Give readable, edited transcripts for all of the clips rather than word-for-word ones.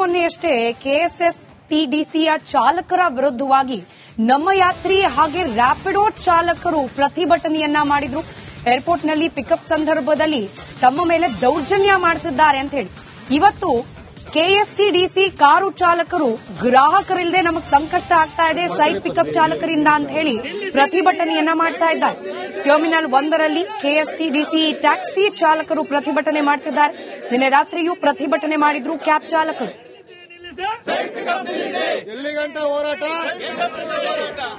ಮೊನ್ನೆಯಷ್ಟೇ ಕೆಎಸ್ಎಸ್ ಟಿಡಿಸಿಯ ಚಾಲಕರ ವಿರುದ್ಧವಾಗಿ ನಮ್ಮ ಯಾತ್ರಿ ಹಾಗೆ ರ್ಯಾಪಿಡೋ ಚಾಲಕರು ಪ್ರತಿಭಟನೆಯನ್ನ ಮಾಡಿದ್ರು. ಏರ್ಪೋರ್ಟ್ನಲ್ಲಿ ಪಿಕಪ್ ಸಂದರ್ಭದಲ್ಲಿ ತಮ್ಮ ಮೇಲೆ ದೌರ್ಜನ್ಯ ಮಾಡ್ತಿದ್ದಾರೆ ಅಂತ ಹೇಳಿ ಇವತ್ತು ಕೆಎಸ್ಟಿಡಿಸಿ ಕಾರು ಚಾಲಕರು ಗ್ರಾಹಕರಿಲ್ಲದೆ ನಮಗೆ ಸಂಕಷ್ಟ ಆಗ್ತಾ ಇದೆ ಸೈಡ್ ಪಿಕಪ್ ಚಾಲಕರಿಂದ ಅಂತ ಹೇಳಿ ಪ್ರತಿಭಟನೆಯನ್ನ ಮಾಡ್ತಾ ಇದ್ದಾರೆ. ಟರ್ಮಿನಲ್ 1ರಲ್ಲಿ ಕೆಎಸ್ಟಿಡಿಸಿ ಟ್ಯಾಕ್ಸಿ ಚಾಲಕರು ಪ್ರತಿಭಟನೆ ಮಾಡ್ತಿದ್ದಾರೆ. ನಿನ್ನೆ ರಾತ್ರಿಯೂ ಪ್ರತಿಭಟನೆ ಮಾಡಿದ್ರು ಕ್ಯಾಬ್ ಚಾಲಕರು. ಎಲ್ಲಿ ಗಂಟೆ ಹೋರಾಟ?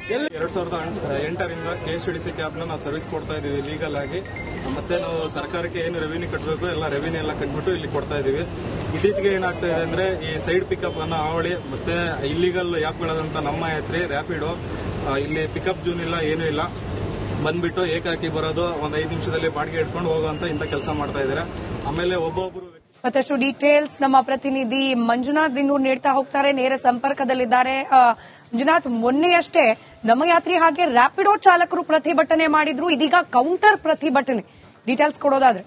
2008ರಿಂದ ಕೆಎಸ್ಟಿಡಿಸಿ ಕ್ಯಾಬ್ನ ನಾವು ಸರ್ವಿಸ್ ಕೊಡ್ತಾ ಇದೀವಿ ಲೀಗಲ್ ಆಗಿ. ಮತ್ತೆ ನಾವು ಸರ್ಕಾರಕ್ಕೆ ಏನು ರೆವಿನ್ಯೂ ಕಟ್ಟಬೇಕು ಎಲ್ಲ ರೆವಿನ್ಯೂ ಎಲ್ಲ ಕಟ್ಬಿಟ್ಟು ಇಲ್ಲಿ ಕೊಡ್ತಾ ಇದೀವಿ. ಇತ್ತೀಚೆಗೆ ಏನಾಗ್ತಾ ಇದೆ ಅಂದ್ರೆ ಈ ಸೈಡ್ ಪಿಕಪ್ ಅನ್ನ ಹಾವಳಿ ಮತ್ತೆ ಇಲ್ಲಿಗಲ್ ಆ್ಯಪ್ಗಳಾದಂತ ನಮ್ಮ ಯಾತ್ರಿ ರ್ಯಾಪಿಡೋ ಇಲ್ಲಿ ಪಿಕಪ್ ಜೂನ್ ಇಲ್ಲ ಏನೂ ಇಲ್ಲ ಬಂದ್ಬಿಟ್ಟು ಏಕಾಕಿ ಬರೋದು ಒಂದು 5 ನಿಮಿಷದಲ್ಲಿ ಬಾಡಿಗೆ ಇಟ್ಕೊಂಡು ಹೋಗುವಂತ ಇಂಥ ಕೆಲಸ ಮಾಡ್ತಾ ಇದ್ದಾರೆ. ಆಮೇಲೆ ಒಬ್ಬೊಬ್ರು ಮತ್ತಷ್ಟು ಡೀಟೇಲ್ಸ್ ನಮ್ಮ ಪ್ರತಿನಿಧಿ ಮಂಜುನಾಥ್ ಇನ್ನೂ ನೀಡ್ತಾ ಹೋಗ್ತಾರೆ, ನೇರ ಸಂಪರ್ಕದಲ್ಲಿದ್ದಾರೆ. ಮಂಜುನಾಥ್, ಮೊನ್ನೆಯಷ್ಟೇ ನಮ್ಮ ಯಾತ್ರಿ ಹಾಗೆ ರ್ಯಾಪಿಡೋ ಚಾಲಕರು ಪ್ರತಿಭಟನೆ ಮಾಡಿದ್ರು, ಇದೀಗ ಕೌಂಟರ್ ಪ್ರತಿಭಟನೆ, ಡೀಟೇಲ್ಸ್ ಕೊಡೋದಾದ್ರೆ?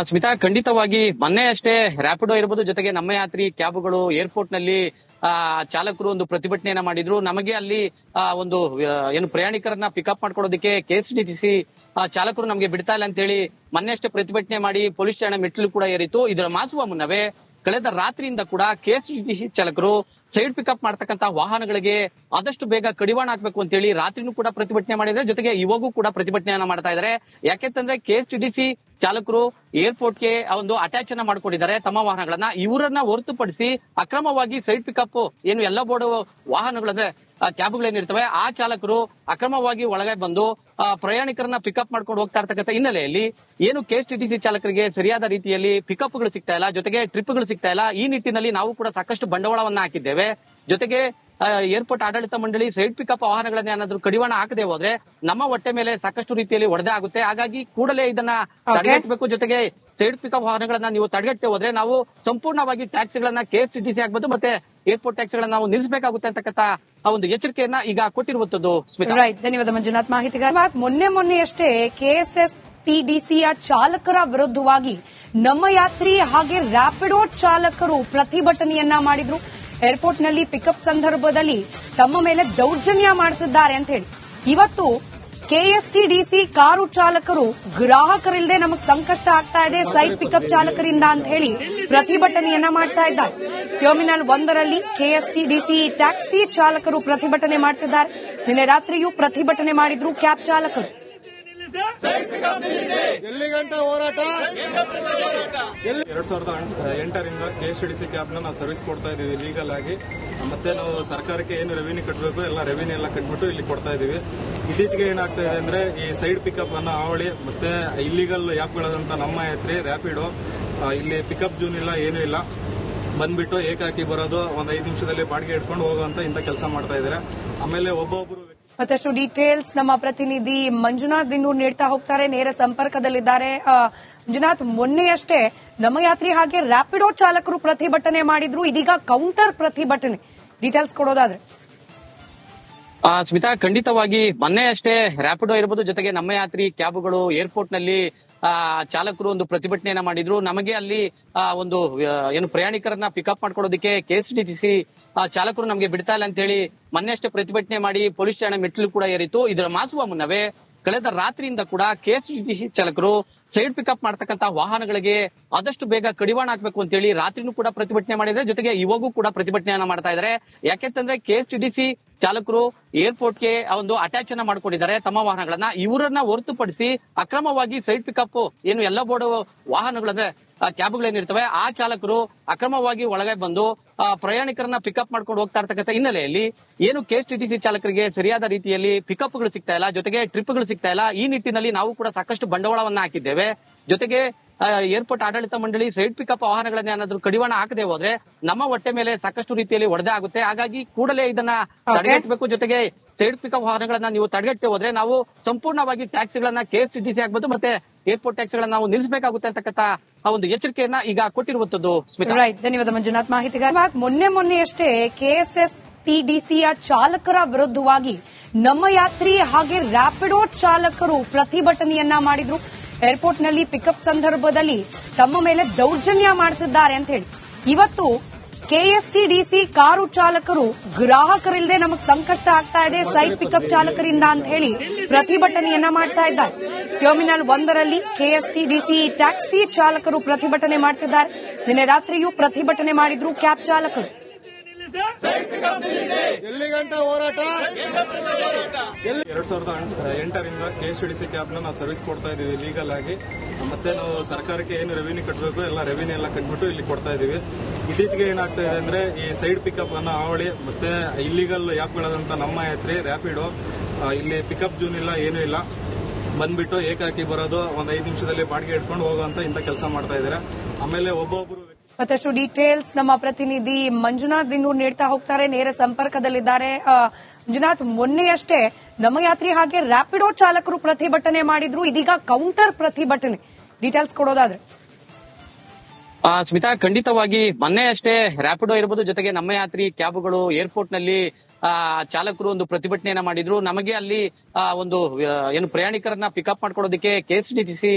ಸ್ಮಿತಾ, ಖಂಡಿತವಾಗಿ ಮೊನ್ನೆ ಅಷ್ಟೇ ರ್ಯಾಪಿಡೋ ಇರಬಹುದು, ಜೊತೆಗೆ ನಮ್ಮ ಯಾತ್ರಿ ಕ್ಯಾಬ್ಗಳು ಏರ್ಪೋರ್ಟ್ ನಲ್ಲಿ ಚಾಲಕರು ಒಂದು ಪ್ರತಿಭಟನೆಯನ್ನ ಮಾಡಿದ್ರು. ನಮಗೆ ಅಲ್ಲಿ ಒಂದು ಏನು ಪ್ರಯಾಣಿಕರನ್ನ ಪಿಕಪ್ ಮಾಡ್ಕೊಡೋದಕ್ಕೆ ಕೆಎಸ್ಟಿಸಿ ಚಾಲಕರು ನಮಗೆ ಬಿಡ್ತಾ ಇಲ್ಲ ಅಂತ ಹೇಳಿ ಮೊನ್ನೆ ಅಷ್ಟೇ ಪ್ರತಿಭಟನೆ ಮಾಡಿ ಪೊಲೀಸ್ ಠಾಣೆ ಮೆಟ್ಟಿಲು ಕೂಡ ಏರಿತು. ಇದರ ಮಾಸುವ ಮುನ್ನವೇ ಕಳೆದ ರಾತ್ರಿಯಿಂದ ಕೂಡ ಕೆಎಸ್ಟಿಸಿ ಚಾಲಕರು ಸೈಡ್ ಪಿಕಪ್ ಮಾಡ್ತಕ್ಕಂತ ವಾಹನಗಳಿಗೆ ಆದಷ್ಟು ಬೇಗ ಕಡಿವಾಣ ಹಾಕಬೇಕು ಅಂತ ಹೇಳಿ ರಾತ್ರಿನೂ ಕೂಡ ಪ್ರತಿಭಟನೆ ಮಾಡಿದ್ರೆ, ಜೊತೆಗೆ ಇವಾಗೂ ಕೂಡ ಪ್ರತಿಭಟನೆಯನ್ನ ಮಾಡ್ತಾ ಇದ್ದಾರೆ. ಯಾಕೆಂತಂದ್ರೆ ಕೆಎಸ್ಟಿಸಿ ಚಾಲಕರು ಏರ್ಪೋರ್ಟ್ಗೆ ಒಂದು ಅಟ್ಯಾಚ್ ಅನ್ನ ಮಾಡ್ಕೊಂಡಿದ್ದಾರೆ ತಮ್ಮ ವಾಹನಗಳನ್ನ. ಇವರನ್ನ ಹೊರತುಪಡಿಸಿ ಅಕ್ರಮವಾಗಿ ಸೈಡ್ ಪಿಕಪ್ ಏನು ಎಲ್ಲ ಬೋರ್ಡ್ ವಾಹನಗಳಂದ್ರೆ ಕ್ಯಾಬ್ಗಳೇನಿರ್ತವೆ ಆ ಚಾಲಕರು ಅಕ್ರಮವಾಗಿ ಒಳಗೆ ಬಂದು ಪ್ರಯಾಣಿಕರನ್ನ ಪಿಕಪ್ ಮಾಡ್ಕೊಂಡು ಹೋಗ್ತಾ ಇರ್ತಕ್ಕಂಥ ಹಿನ್ನೆಲೆಯಲ್ಲಿ ಏನು ಕೆಎಸ್ಟಿಸಿ ಚಾಲಕರಿಗೆ ಸರಿಯಾದ ರೀತಿಯಲ್ಲಿ ಪಿಕಪ್ಗಳು ಸಿಗ್ತಾ ಇಲ್ಲ, ಜೊತೆಗೆ ಟ್ರಿಪ್ಗಳು ಸಿಗ್ತಾ ಇಲ್ಲ. ಈ ನಿಟ್ಟಿನಲ್ಲಿ ನಾವು ಕೂಡ ಸಾಕಷ್ಟು ಬಂಡವಾಳವನ್ನ ಹಾಕಿದ್ದೇವೆ. ಜೊತೆಗೆ ಏರ್ಪೋರ್ಟ್ ಆಡಳಿತ ಮಂಡಳಿ ಸೈಡ್ ಪಿಕಪ್ ವಾಹನಗಳನ್ನ ಏನಾದ್ರೂ ಕಡಿವಾಣ ಹಾಕದೆ ಹೋದ್ರೆ ನಮ್ಮ ಹೊಟ್ಟೆ ಮೇಲೆ ಸಾಕಷ್ಟು ರೀತಿಯಲ್ಲಿ ಹೊಡೆದೇ ಆಗುತ್ತೆ. ಹಾಗಾಗಿ ಕೂಡಲೇ ಇದನ್ನ ತಡೆಗಟ್ಟಬೇಕು. ಜೊತೆಗೆ ಸೈಡ್ ಪಿಕಪ್ ವಾಹನಗಳನ್ನ ನೀವು ತಡೆಗಟ್ಟೆ ಹೋದ್ರೆ ನಾವು ಸಂಪೂರ್ಣವಾಗಿ ಟ್ಯಾಕ್ಸಿಗಳನ್ನ ಕೆಎಸ್ಟಿಸಿ ಆಗ್ಬೋದು ಮತ್ತೆ ಏರ್ಪೋರ್ಟ್ ಟ್ಯಾಕ್ಸಿಗಳನ್ನ ನಾವು ನಿಲ್ಲಿಸಬೇಕಾಗುತ್ತೆ ಅಂತಕ್ಕಂಥ ಒಂದು ಎಚ್ಚರಿಕೆಯನ್ನ ಈಗ ಕೊಟ್ಟಿರುವಂತದ್ದು. ಧನ್ಯವಾದ ಮಂಜುನಾಥ್ ಮಾಹಿತಿಗಾಗಿ. ಮೊನ್ನೆಯಷ್ಟೇ ಕೆಎಸ್ಎಸ್ ಟಿಡಿಸಿಯ ಚಾಲಕರ ವಿರುದ್ಧವಾಗಿ ನಮ್ಮ ಯಾತ್ರಿ ಹಾಗೆ ರ್ಯಾಪಿಡೋ ಚಾಲಕರು ಪ್ರತಿಭಟನೆಯನ್ನ ಮಾಡಿದ್ರು. ಏರ್ಪೋರ್ಟ್ನಲ್ಲಿ ಪಿಕಪ್ ಸಂದರ್ಭದಲ್ಲಿ ತಮ್ಮ ಮೇಲೆ ದೌರ್ಜನ್ಯ ಮಾಡ್ತಿದ್ದಾರೆ ಅಂತ ಹೇಳಿ ಇವತ್ತು ಕೆಎಸ್ಟಿಡಿಸಿ ಕಾರು ಚಾಲಕರು ಗ್ರಾಹಕರಿಲ್ಲದೆ ನಮಗೆ ಸಂಕಷ್ಟ ಆಗ್ತಾ ಇದೆ ಸೈಡ್ ಪಿಕಪ್ ಚಾಲಕರಿಂದ ಅಂತ ಹೇಳಿ ಪ್ರತಿಭಟನೆಯನ್ನ ಮಾಡ್ತಾ ಇದ್ದಾರೆ. ಟರ್ಮಿನಲ್ 1ರಲ್ಲಿ ಕೆಎಸ್ಟಿಡಿಸಿ ಟ್ಯಾಕ್ಸಿ ಚಾಲಕರು ಪ್ರತಿಭಟನೆ ಮಾಡ್ತಿದ್ದಾರೆ. ನಿನ್ನೆ ರಾತ್ರಿಯೂ ಪ್ರತಿಭಟನೆ ಮಾಡಿದ್ರು ಕ್ಯಾಬ್ ಚಾಲಕರು. ಎಲ್ಲಿ ಗಂಟೆ ಹೋರಾಟ? 2008ರಿಂದ ಕೆಎಸ್ಟಿಡಿಸಿ ಕ್ಯಾಬ್ನ ನಾವು ಸರ್ವಿಸ್ ಕೊಡ್ತಾ ಇದೀವಿ ಲೀಗಲ್ ಆಗಿ. ಮತ್ತೆ ನಾವು ಸರ್ಕಾರಕ್ಕೆ ಏನು ರೆವಿನ್ಯೂ ಕಟ್ಟಬೇಕು ಎಲ್ಲ ರೆವಿನ್ಯೂ ಎಲ್ಲ ಕಟ್ಬಿಟ್ಟು ಇಲ್ಲಿ ಕೊಡ್ತಾ ಇದೀವಿ. ಇತ್ತೀಚೆಗೆ ಏನಾಗ್ತಾ ಇದೆ ಅಂದ್ರೆ ಈ ಸೈಡ್ ಪಿಕಪ್ ಅನ್ನ ಹಾವಳಿ ಮತ್ತೆ ಇಲ್ಲಿಗಲ್ ಆ್ಯಪ್ಗಳಾದಂತ ನಮ್ಮ ಯಾತ್ರಿ ರ್ಯಾಪಿಡೋ ಇಲ್ಲಿ ಪಿಕಪ್ ಜೂನ್ ಇಲ್ಲ ಏನೂ ಇಲ್ಲ ಬಂದ್ಬಿಟ್ಟು ಏಕಾಕಿ ಬರೋದು ಒಂದು 5 ನಿಮಿಷದಲ್ಲಿ ಬಾಡಿಗೆ ಇಟ್ಕೊಂಡು ಹೋಗುವಂತ ಇಂಥ ಕೆಲಸ ಮಾಡ್ತಾ ಇದ್ದಾರೆ. ಆಮೇಲೆ ಒಬ್ಬೊಬ್ರು ಮತ್ತಷ್ಟು ಡೀಟೇಲ್ಸ್ ನಮ್ಮ ಪ್ರತಿನಿಧಿ ಮಂಜುನಾಥ್ ಇನ್ನೂ ನೀಡ್ತಾ ಹೋಗ್ತಾರೆ, ನೇರ ಸಂಪರ್ಕದಲ್ಲಿದ್ದಾರೆ. ಮಂಜುನಾಥ್, ಮೊನ್ನೆಯಷ್ಟೇ ನಮ್ಮ ಯಾತ್ರಿ ಹಾಗೆ ರ್ಯಾಪಿಡೋ ಚಾಲಕರು ಪ್ರತಿಭಟನೆ ಮಾಡಿದ್ರು, ಇದೀಗ ಕೌಂಟರ್ ಪ್ರತಿಭಟನೆ, ಡೀಟೇಲ್ಸ್ ಕೊಡೋದಾದ್ರೆ? ಸ್ಮಿತಾ, ಖಂಡಿತವಾಗಿ ಮೊನ್ನೆ ಅಷ್ಟೇ ರ್ಯಾಪಿಡೋ ಇರಬಹುದು, ಜೊತೆಗೆ ನಮ್ಮ ಯಾತ್ರಿ ಕ್ಯಾಬ್ಗಳು ಏರ್ಪೋರ್ಟ್ ನಲ್ಲಿ ಚಾಲಕರು ಒಂದು ಪ್ರತಿಭಟನೆಯನ್ನ ಮಾಡಿದ್ರು. ನಮಗೆ ಅಲ್ಲಿ ಒಂದು ಏನು ಪ್ರಯಾಣಿಕರನ್ನ ಪಿಕಪ್ ಮಾಡ್ಕೊಡೋದಕ್ಕೆ ಕೆಎಸ್ಟಿಸಿ ಚಾಲಕರು ನಮಗೆ ಬಿಡ್ತಾ ಇಲ್ಲ ಅಂತ ಹೇಳಿ ಮೊನ್ನೆ ಅಷ್ಟೇ ಪ್ರತಿಭಟನೆ ಮಾಡಿ ಪೊಲೀಸ್ ಠಾಣೆ ಮೆಟ್ಟಿಲು ಕೂಡ ಏರಿತು. ಇದರ ಮಾಸುವ ಮುನ್ನವೇ ಕಳೆದ ರಾತ್ರಿಯಿಂದ ಕೂಡ ಕೆಎಸ್ಟಿಸಿ ಚಾಲಕರು ಸೈಡ್ ಪಿಕಪ್ ಮಾಡ್ತಕ್ಕಂತ ವಾಹನಗಳಿಗೆ ಆದಷ್ಟು ಬೇಗ ಕಡಿವಾಣ ಹಾಕಬೇಕು ಅಂತ ಹೇಳಿ ರಾತ್ರಿನೂ ಕೂಡ ಪ್ರತಿಭಟನೆ ಮಾಡಿದ್ರೆ, ಜೊತೆಗೆ ಇವಾಗೂ ಕೂಡ ಪ್ರತಿಭಟನೆಯನ್ನ ಮಾಡ್ತಾ ಇದ್ದಾರೆ. ಯಾಕೆಂತಂದ್ರೆ ಕೆಎಸ್ಟಿಸಿ ಚಾಲಕರು ಏರ್ಪೋರ್ಟ್ಗೆ ಒಂದು ಅಟ್ಯಾಚ್ ಅನ್ನ ಮಾಡ್ಕೊಂಡಿದ್ದಾರೆ ತಮ್ಮ ವಾಹನಗಳನ್ನ. ಇವರನ್ನ ಹೊರತುಪಡಿಸಿ ಅಕ್ರಮವಾಗಿ ಸೈಡ್ ಪಿಕಪ್ ಏನು ಎಲ್ಲ ಬೋರ್ಡ್ ವಾಹನಗಳಂದ್ರೆ ಕ್ಯಾಬ್ಗಳೇನಿರ್ತವೆ ಆ ಚಾಲಕರು ಅಕ್ರಮವಾಗಿ ಒಳಗೆ ಬಂದು ಪ್ರಯಾಣಿಕರನ್ನ ಪಿಕಪ್ ಮಾಡ್ಕೊಂಡು ಹೋಗ್ತಾ ಇರ್ತಕ್ಕಂಥ ಹಿನ್ನೆಲೆಯಲ್ಲಿ ಏನು ಕೆಎಸ್ಟಿಸಿ ಚಾಲಕರಿಗೆ ಸರಿಯಾದ ರೀತಿಯಲ್ಲಿ ಪಿಕಪ್ಗಳು ಸಿಗ್ತಾ ಇಲ್ಲ, ಜೊತೆಗೆ ಟ್ರಿಪ್ಗಳು ಸಿಗ್ತಾ ಇಲ್ಲ. ಈ ನಿಟ್ಟಿನಲ್ಲಿ ನಾವು ಕೂಡ ಸಾಕಷ್ಟು ಬಂಡವಾಳವನ್ನ ಹಾಕಿದ್ದೇವೆ. ಜೊತೆಗೆ ಏರ್ಪೋರ್ಟ್ ಆಡಳಿತ ಮಂಡಳಿ ಸೈಡ್ ಪಿಕಪ್ ವಾಹನಗಳನ್ನ ಏನಾದ್ರೂ ಕಡಿವಾಣ ಹಾಕದೆ ಹೋದ್ರೆ ನಮ್ಮ ಹೊಟ್ಟೆ ಮೇಲೆ ಸಾಕಷ್ಟು ರೀತಿಯಲ್ಲಿ ಹೊಡೆದೇ ಆಗುತ್ತೆ. ಹಾಗಾಗಿ ಕೂಡಲೇ ಇದನ್ನ ತಡೆಗಟ್ಟಬೇಕು. ಜೊತೆಗೆ ಸೈಡ್ ಪಿಕಪ್ ವಾಹನಗಳನ್ನ ನೀವು ತಡೆಗಟ್ಟೆ ಹೋದ್ರೆ ನಾವು ಸಂಪೂರ್ಣವಾಗಿ ಟ್ಯಾಕ್ಸಿಗಳನ್ನ ಕೆಎಸ್ಟಿಸಿ ಆಗ್ಬೋದು ಮತ್ತೆ ಏರ್ಪೋರ್ಟ್ ಟ್ಯಾಕ್ಸಿಗಳನ್ನ ನಾವು ನಿಲ್ಲಿಸಬೇಕಾಗುತ್ತೆ ಅಂತಕ್ಕಂಥ ಒಂದು ಎಚ್ಚರಿಕೆಯನ್ನ ಈಗ ಕೊಟ್ಟಿರುವಂತದ್ದು. ಧನ್ಯವಾದ ಮಂಜುನಾಥ್ ಮಾಹಿತಿಗಾಗಿ. ಮೊನ್ನೆಯಷ್ಟೇ ಕೆಎಸ್ಎಸ್ ಟಿಡಿಸಿಯ ಚಾಲಕರ ವಿರುದ್ಧವಾಗಿ ನಮ್ಮ ಯಾತ್ರಿ ಹಾಗೆ ರ್ಯಾಪಿಡೋ ಚಾಲಕರು ಪ್ರತಿಭಟನೆಯನ್ನ ಮಾಡಿದ್ರು. ಏರ್ಪೋರ್ಟ್ನಲ್ಲಿ ಪಿಕಪ್ ಸಂದರ್ಭದಲ್ಲಿ ತಮ್ಮ ಮೇಲೆ ದೌರ್ಜನ್ಯ ಮಾಡ್ತಿದ್ದಾರೆ ಅಂತ ಹೇಳಿ ಇವತ್ತು ಕೆಎಸ್ಟಿಡಿಸಿ ಕಾರು ಚಾಲಕರು ಗ್ರಾಹಕರಿಲ್ಲದೆ ನಮಗೆ ಸಂಕಷ್ಟ ಆಗ್ತಾ ಇದೆ ಸೈಡ್ ಪಿಕಪ್ ಚಾಲಕರಿಂದ ಅಂತ ಹೇಳಿ ಪ್ರತಿಭಟನೆಯನ್ನ ಮಾಡ್ತಾ ಇದ್ದಾರೆ. ಟರ್ಮಿನಲ್ 1ರಲ್ಲಿ ಕೆಎಸ್ಟಿಡಿಸಿ ಟ್ಯಾಕ್ಸಿ ಚಾಲಕರು ಪ್ರತಿಭಟನೆ ಮಾಡ್ತಿದ್ದಾರೆ. ನಿನ್ನೆ ರಾತ್ರಿಯೂ ಪ್ರತಿಭಟನೆ ಮಾಡಿದ್ರು ಕ್ಯಾಬ್ ಚಾಲಕರು. ಎಲ್ಲಿ ಗಂಟ ಹೋರಾಟ? 2008ರಿಂದ ಕೆಎಸ್ಟಿಡಿಸಿ ಕ್ಯಾಬ್ನ ನಾವು ಸರ್ವಿಸ್ ಕೊಡ್ತಾ ಇದೀವಿ ಲೀಗಲ್ ಆಗಿ. ಮತ್ತೆ ನಾವು ಸರ್ಕಾರಕ್ಕೆ ಏನು ರೆವಿನ್ಯೂ ಕಟ್ಟಬೇಕು ಎಲ್ಲ ರೆವಿನ್ಯೂ ಎಲ್ಲ ಕಟ್ಬಿಟ್ಟು ಇಲ್ಲಿ ಕೊಡ್ತಾ ಇದೀವಿ. ಇತ್ತೀಚೆಗೆ ಏನಾಗ್ತಾ ಇದೆ ಅಂದ್ರೆ ಈ ಸೈಡ್ ಪಿಕಪ್ ಅನ್ನ ಹಾವಳಿ ಮತ್ತೆ ಇಲ್ಲಿಗಲ್ ಆ್ಯಪ್ಗಳಾದಂತ ನಮ್ಮ ಯಾತ್ರಿ, ರ್ಯಾಪಿಡೋ, ಇಲ್ಲಿ ಪಿಕಪ್ ಜೂನ್ ಇಲ್ಲ ಏನೂ ಇಲ್ಲ, ಬಂದ್ಬಿಟ್ಟು ಏಕಾಕಿ ಬರೋದು, ಒಂದು 5 ನಿಮಿಷದಲ್ಲಿ ಬಾಡಿಗೆ ಇಟ್ಕೊಂಡು ಹೋಗುವಂತ ಇಂಥ ಕೆಲಸ ಮಾಡ್ತಾ ಇದ್ದಾರೆ. ಆಮೇಲೆ ಒಬ್ಬೊಬ್ರು ಮತ್ತಷ್ಟು ಡೀಟೇಲ್ಸ್ ನಮ್ಮ ಪ್ರತಿನಿಧಿ ಮಂಜುನಾಥ್ ಇನ್ನೂ ನೀಡ್ತಾ ಹೋಗ್ತಾರೆ, ನೇರ ಸಂಪರ್ಕದಲ್ಲಿದ್ದಾರೆ. ಮಂಜುನಾಥ್, ಮೊನ್ನೆಯಷ್ಟೇ ನಮ್ಮ ಯಾತ್ರಿ ಹಾಗೆ ರ್ಯಾಪಿಡೋ ಚಾಲಕರು ಪ್ರತಿಭಟನೆ ಮಾಡಿದ್ರು, ಇದೀಗ ಕೌಂಟರ್ ಪ್ರತಿಭಟನೆ, ಡೀಟೇಲ್ಸ್ ಕೊಡೋದಾದ್ರೆ? ಸ್ಮಿತಾ, ಖಂಡಿತವಾಗಿ ಮೊನ್ನೆ ಅಷ್ಟೇ ರ್ಯಾಪಿಡೋ ಇರಬಹುದು, ಜೊತೆಗೆ ನಮ್ಮ ಯಾತ್ರಿ ಕ್ಯಾಬ್ಗಳು ಏರ್ಪೋರ್ಟ್ ನಲ್ಲಿ ಚಾಲಕರು ಒಂದು ಪ್ರತಿಭಟನೆಯನ್ನ ಮಾಡಿದ್ರು. ನಮಗೆ ಅಲ್ಲಿ ಒಂದು ಏನು ಪ್ರಯಾಣಿಕರನ್ನ ಪಿಕಪ್ ಮಾಡ್ಕೊಳ್ಳೋದಕ್ಕೆ ಕೆಎಸ್ಟಿಸಿ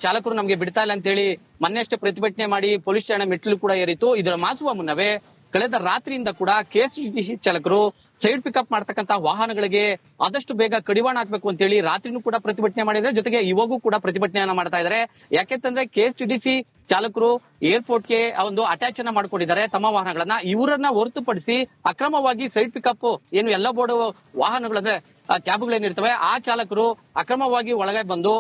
ಚಾಲಕರು ನಮಗೆ ಬಿಡ್ತಾ ಇಲ್ಲ ಅಂತ ಹೇಳಿ ಮೊನ್ನೆ ಅಷ್ಟೇ ಪ್ರತಿಭಟನೆ ಮಾಡಿ ಪೊಲೀಸ್ ಠಾಣೆ ಮೆಟ್ಟಿಲು ಕೂಡ ಏರಿತು. ಇದರ ಮಾಸುವ ಮುನ್ನವೇ ಕಳೆದ ರಾತ್ರಿಯಿಂದ ಕೂಡ ಕೆಎಸ್ಟಿಸಿ ಚಾಲಕರು ಸೈಡ್ ಪಿಕಪ್ ಮಾಡ್ತಕ್ಕಂತ ವಾಹನಗಳಿಗೆ ಆದಷ್ಟು ಬೇಗ ಕಡಿವಾಣ ಹಾಕಬೇಕು ಅಂತ ಹೇಳಿ ರಾತ್ರಿನೂ ಕೂಡ ಪ್ರತಿಭಟನೆ ಮಾಡಿದ್ರೆ, ಜೊತೆಗೆ ಇವಾಗೂ ಕೂಡ ಪ್ರತಿಭಟನೆಯನ್ನ ಮಾಡ್ತಾ ಇದ್ದಾರೆ. ಯಾಕೆಂತಂದ್ರೆ ಕೆಎಸ್ಟಿಸಿ ಚಾಲಕರು ಏರ್ಪೋರ್ಟ್ಗೆ ಒಂದು ಅಟ್ಯಾಚ್ ಅನ್ನ ಮಾಡ್ಕೊಂಡಿದ್ದಾರೆ ತಮ್ಮ ವಾಹನಗಳನ್ನ. ಇವರನ್ನ ಹೊರತುಪಡಿಸಿ ಅಕ್ರಮವಾಗಿ ಸೈಡ್ ಪಿಕಪ್ ಏನು ಎಲ್ಲ ಬೋರ್ಡ್ ವಾಹನಗಳಂದ್ರೆ ಕ್ಯಾಬ್ಗಳೇನಿರ್ತವೆ ಆ ಚಾಲಕರು ಅಕ್ರಮವಾಗಿ ಒಳಗೆ ಬಂದು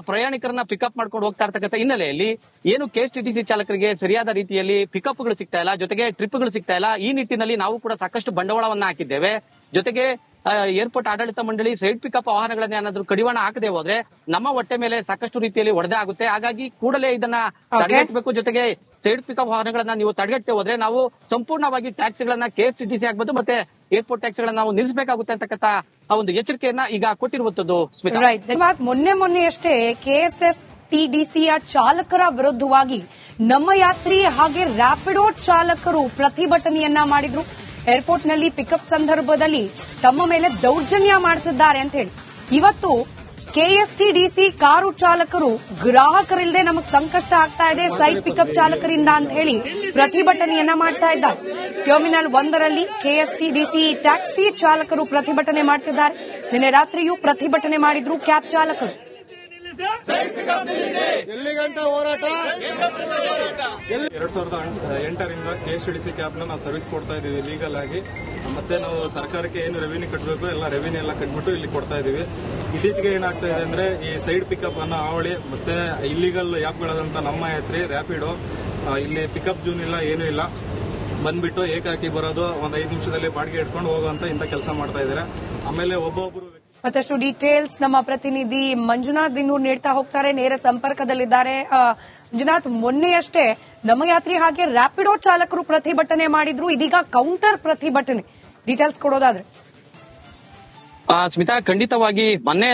ಪ್ರಯಾಣಿಕರನ್ನ ಪಿಕಪ್ ಮಾಡ್ಕೊಂಡು ಹೋಗ್ತಾ ಇರ್ತಕ್ಕಂಥ ಹಿನ್ನೆಲೆಯಲ್ಲಿ ಏನು ಕೆಎಸ್ಟಿಸಿ ಚಾಲಕರಿಗೆ ಸರಿಯಾದ ರೀತಿಯಲ್ಲಿ ಪಿಕಪ್ಗಳು ಸಿಗ್ತಾ ಇಲ್ಲ, ಜೊತೆಗೆ ಟ್ರಿಪ್ಗಳು ಸಿಗ್ತಾ ಇಲ್ಲ. ಈ ನಿಟ್ಟಿನಲ್ಲಿ ನಾವು ಕೂಡ ಸಾಕಷ್ಟು ಬಂಡವಾಳವನ್ನ ಹಾಕಿದ್ದೇವೆ. ಜೊತೆಗೆ ಏರ್ಪೋರ್ಟ್ ಆಡಳಿತ ಮಂಡಳಿ ಸೈಡ್ ಪಿಕಪ್ ವಾಹನಗಳನ್ನ ಏನಾದ್ರೂ ಕಡಿವಾಣ ಹಾಕದೆ ಹೋದ್ರೆ ನಮ್ಮ ಹೊಟ್ಟೆ ಮೇಲೆ ಸಾಕಷ್ಟು ರೀತಿಯಲ್ಲಿ ಹೊಡೆದೇ ಆಗುತ್ತೆ. ಹಾಗಾಗಿ ಕೂಡಲೇ ಇದನ್ನ ತಡೆಗಟ್ಟಬೇಕು. ಜೊತೆಗೆ ಸೈಡ್ ಪಿಕಪ್ ವಾಹನಗಳನ್ನ ನೀವು ತಡೆಗಟ್ಟೆ ಹೋದ್ರೆ ನಾವು ಸಂಪೂರ್ಣವಾಗಿ ಟ್ಯಾಕ್ಸಿಗಳನ್ನ ಕೆಎಸ್ಟಿಸಿ ಆಗ್ಬೋದು ಮತ್ತೆ ಏರ್ಪೋರ್ಟ್ ಟ್ಯಾಕ್ಸಿಗಳನ್ನ ನಾವು ನಿಲ್ಲಿಸಬೇಕಾಗುತ್ತೆ ಅಂತಕ್ಕಂಥ ಒಂದು ಎಚ್ಚರಿಕೆಯನ್ನ ಈಗ ಕೊಟ್ಟಿರುವಂತದ್ದು. ಸ್ಮಿತಾ, ಮೊನ್ನೆಯಷ್ಟೇ ಕೆಎಸ್ಟಿಡಿಸಿಯ ಚಾಲಕರ ವಿರುದ್ಧವಾಗಿ ನಮ್ಮ ಯಾತ್ರಿ ಹಾಗೆ ರ್ಯಾಪಿಡೋ ಚಾಲಕರು ಪ್ರತಿಭಟನೆಯನ್ನ ಮಾಡಿದ್ರು. ಏರ್ಪೋರ್ಟ್ನಲ್ಲಿ ಪಿಕಪ್ ಸಂದರ್ಭದಲ್ಲಿ ತಮ್ಮ ಮೇಲೆ ದೌರ್ಜನ್ಯ ಮಾಡ್ತಿದ್ದಾರೆ ಅಂತ ಹೇಳಿ ಇವತ್ತು ಕೆಎಸ್ಟಿಡಿಸಿ ಕಾರು ಚಾಲಕರು ಗ್ರಾಹಕರಿಲ್ಲದೆ ನಮಗೆ ಸಂಕಷ್ಟ ಆಗ್ತಾ ಇದೆ ಸೈಡ್ ಪಿಕಪ್ ಚಾಲಕರಿಂದ ಅಂತ ಹೇಳಿ ಪ್ರತಿಭಟನೆಯನ್ನ ಮಾಡ್ತಾ ಇದ್ದಾರೆ. ಟರ್ಮಿನಲ್ 1ರಲ್ಲಿ ಕೆಎಸ್ಟಿಡಿಸಿ ಟ್ಯಾಕ್ಸಿ ಚಾಲಕರು ಪ್ರತಿಭಟನೆ ಮಾಡ್ತಿದ್ದಾರೆ. ನಿನ್ನೆ ರಾತ್ರಿಯೂ ಪ್ರತಿಭಟನೆ ಮಾಡಿದ್ರು ಕ್ಯಾಬ್ ಚಾಲಕರು. ಎಲ್ಲಿ ಗಂಟ ಹೋರಾಟ? 2008ರಿಂದ ಕೆಎಸ್ಟಿಡಿಸಿ ಕ್ಯಾಬ್ನ ನಾವು ಸರ್ವಿಸ್ ಕೊಡ್ತಾ ಇದೀವಿ ಲೀಗಲ್ ಆಗಿ. ಮತ್ತೆ ನಾವು ಸರ್ಕಾರಕ್ಕೆ ಏನು ರೆವಿನ್ಯೂ ಕಟ್ಟಬೇಕು ಎಲ್ಲ ರೆವಿನ್ಯೂ ಎಲ್ಲ ಕಟ್ಬಿಟ್ಟು ಇಲ್ಲಿ ಕೊಡ್ತಾ ಇದೀವಿ. ಇತ್ತೀಚೆಗೆ ಏನಾಗ್ತಾ ಇದೆ ಅಂದ್ರೆ ಈ ಸೈಡ್ ಪಿಕಪ್ ಅನ್ನ ಹಾವಳಿ ಮತ್ತೆ ಇಲ್ಲಿಗಲ್ ಆ್ಯಪ್ಗಳಾದಂತ ನಮ್ಮ ಯಾತ್ರಿ, ರ್ಯಾಪಿಡೋ, ಇಲ್ಲಿ ಪಿಕಪ್ ಜೂನ್ ಇಲ್ಲ ಏನೂ ಇಲ್ಲ, ಬಂದ್ಬಿಟ್ಟು ಏಕಾಕಿ ಬರೋದು, ಒಂದು 5 ನಿಮಿಷದಲ್ಲಿ ಬಾಡಿಗೆ ಇಟ್ಕೊಂಡು ಹೋಗುವಂತ ಇಂಥ ಕೆಲಸ ಮಾಡ್ತಾ ಇದ್ದಾರೆ. ಆಮೇಲೆ ಒಬ್ಬೊಬ್ರು ಮತ್ತಷ್ಟು ಡೀಟೇಲ್ಸ್ ನಮ್ಮ ಪ್ರತಿನಿಧಿ ಮಂಜುನಾಥ್ ಇನ್ನೂ ನೀಡ್ತಾ ಹೋಗ್ತಾರೆ, ನೇರ ಸಂಪರ್ಕದಲ್ಲಿದ್ದಾರೆ. ಮಂಜುನಾಥ್, ಮೊನ್ನೆಯಷ್ಟೇ ನಮ್ಮ ಯಾತ್ರಿ ಹಾಗೆ ರ್ಯಾಪಿಡೋ ಚಾಲಕರು ಪ್ರತಿಭಟನೆ ಮಾಡಿದ್ರು, ಇದೀಗ ಕೌಂಟರ್ ಪ್ರತಿಭಟನೆ, ಡೀಟೇಲ್ಸ್ ಕೊಡೋದಾದ್ರೆ? ಸ್ಮಿತಾ, ಖಂಡಿತವಾಗಿ ಮೊನ್ನೆ